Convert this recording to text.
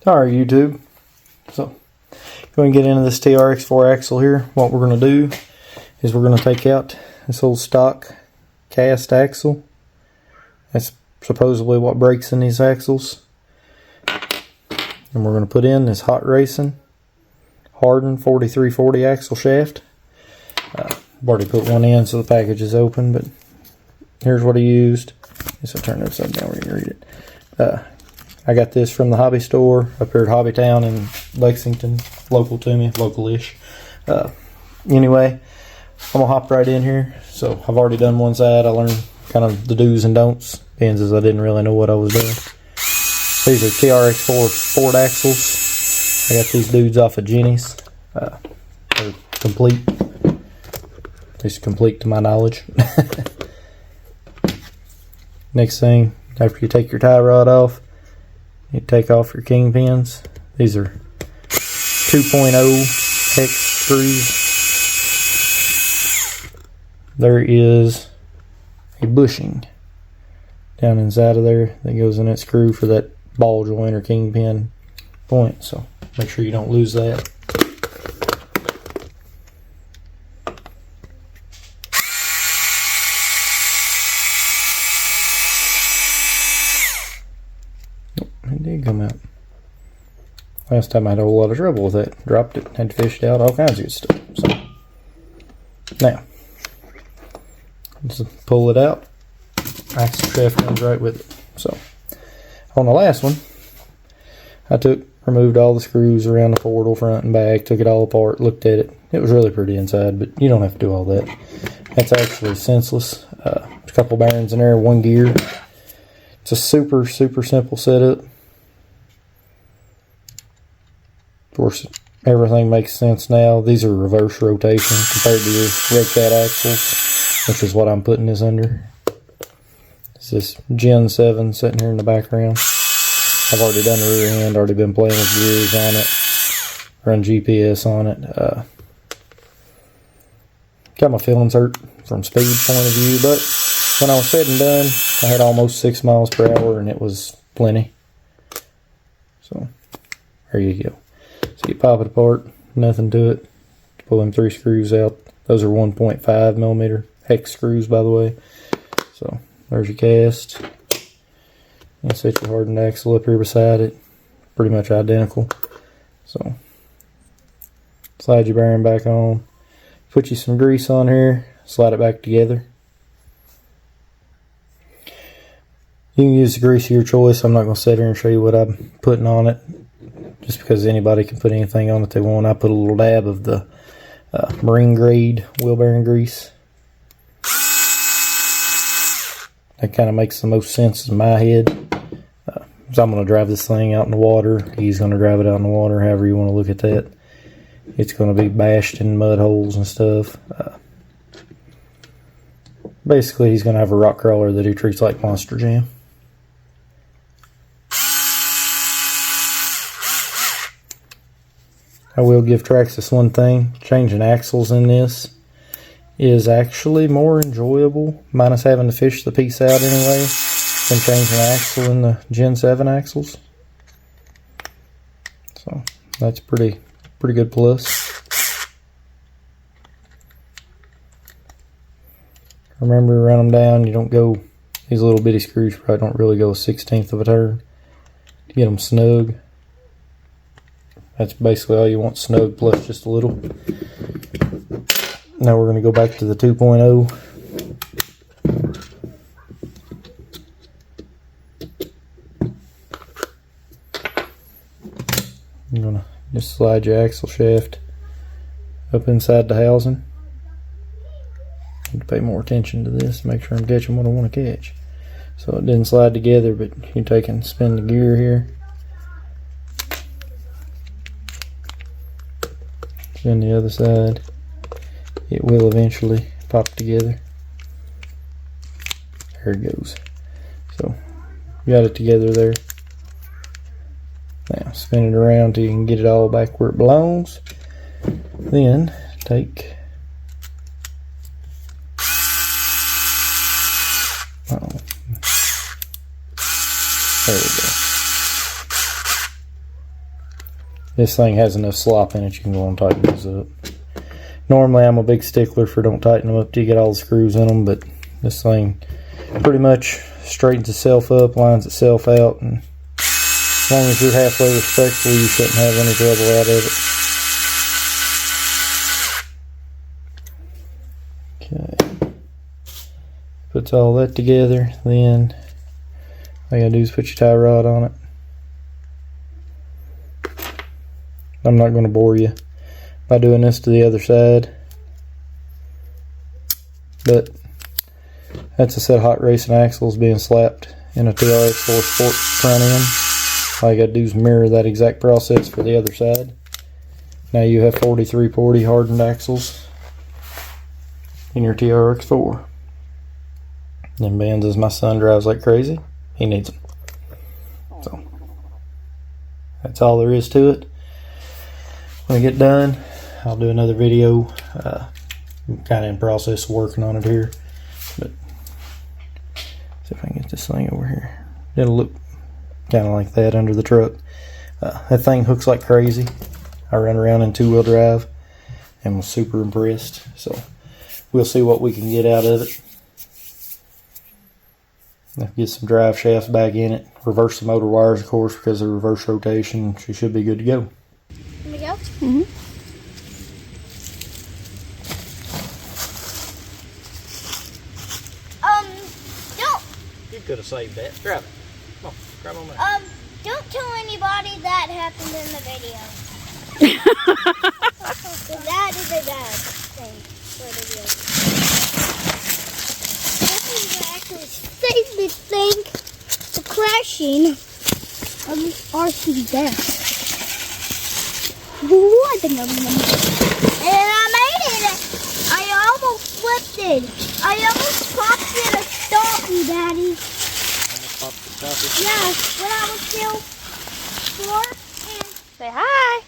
Alright, YouTube. So, going to get into this Trx4 axle here. What we're going to do is we're going to take out this old stock cast axle. That's supposedly what breaks in these axles. And we're going to put in this hot racing Hardened 4340 axle shaft. I've already put one in so the package is open, but here's what I used. Guess I'll turn it upside down where you can read it. I got this from the hobby store up here at Hobbytown in Lexington, local to me, local-ish. Anyway, I'm going to hop right in here. So I've already done one side. I learned kind of the do's and don'ts, being as I didn't really know what I was doing. These are Trx4 sport axles. I got these dudes off of Jenny's. They're complete. At least complete to my knowledge. Next thing, after you take your tie rod off, you take off your kingpins. These are 2.0 hex screws. There is a bushing down inside of there that goes in that screw for that ball joint or kingpin point. So make sure you don't lose that. It did come out. Last time I had a whole lot of trouble with that. Dropped it, had to fish it out, all kinds of good stuff. So now, just pull it out. Axle shaft comes right with it. So on the last one, I removed all the screws around the portal, front and back, took it all apart, looked at it. It was really pretty inside, but you don't have to do all that. That's actually senseless. A couple bearings in there, one gear. It's a super simple setup. Of course, everything makes sense now. These are reverse rotation compared to your red cat axles, which is what I'm putting this under. It's this Gen 7 sitting here in the background. I've already done the rear end, already been playing with gears on it, run GPS on it. Got my feelings hurt from speed point of view, but when I was said and done, I had almost 6 miles per hour and it was plenty. So there you go. So you pop it apart, nothing to it. Pull them 3 screws out. Those are 1.5 millimeter hex screws, by the way. So there's your cast. And set your hardened axle up here beside it. Pretty much identical. So slide your bearing back on. Put you some grease on here. Slide it back together. You can use the grease of your choice. I'm not going to sit here and show you what I'm putting on it, just because anybody can put anything on that they want. I put a little dab of the marine grade wheel bearing grease. That kind of makes the most sense in my head. So I'm going to drive this thing out in the water. He's going to drive it out in the water, however you want to look at that. It's going to be bashed in mud holes and stuff. Basically, he's going to have a rock crawler that he treats like Monster Jam. I will give Traxxas one thing. Changing axles in this is actually more enjoyable, minus having to fish the piece out anyway, than changing an axle in the Gen 7 axles. So that's pretty good plus. Remember to run them down. You don't go, these little bitty screws probably don't really go a 1/16 of a turn to get them snug. That's basically all you want, snug plus just a little. Now we're going to go back to the 2.0. I'm going to just slide your axle shaft up inside the housing. Need to pay more attention to this, make sure I'm catching what I want to catch. So it didn't slide together, but you take and spin the gear here. Then the other side, it will eventually pop together. There it goes. So you got it together there. Now spin it around till you can get it all back where it belongs. Then take there we go. This thing has enough slop in it, you can go and tighten these up. Normally I'm a big stickler for don't tighten them up till you get all the screws in them, but this thing pretty much straightens itself up, lines itself out, and as long as you're halfway respectful, you shouldn't have any trouble out of it. Okay. Puts all that together, then all you gotta do is put your tie rod on it. I'm not going to bore you by doing this to the other side, but that's a set of hot racing axles being slapped in a TRX4 Sport front end. All you got to do is mirror that exact process for the other side. Now you have 4340 hardened axles in your TRX4. Them bands, as my son drives like crazy, he needs them. So that's all there is to it. When I get done, I'll do another video. I'm kind of in process of working on it here, but see if I can get this thing over here. It'll look kind of like that under the truck. That thing hooks like crazy. I run around in 2-wheel drive and was super impressed. So we'll see what we can get out of it. Get some drive shafts back in it. Reverse the motor wires, of course, because of reverse rotation. She should be good to go. Can we go? Mm-hmm. Don't. You could have saved that. Grab it. Come on, grab on that. Don't tell anybody that happened in the video. That is a bad thing for the video. This is to actually save this thing from crashing on this RC deck. I think I'm gonna make it. And I made it! I almost flipped it. I almost popped it a stompy, Daddy. Yeah, when I was still 4 and... Say hi.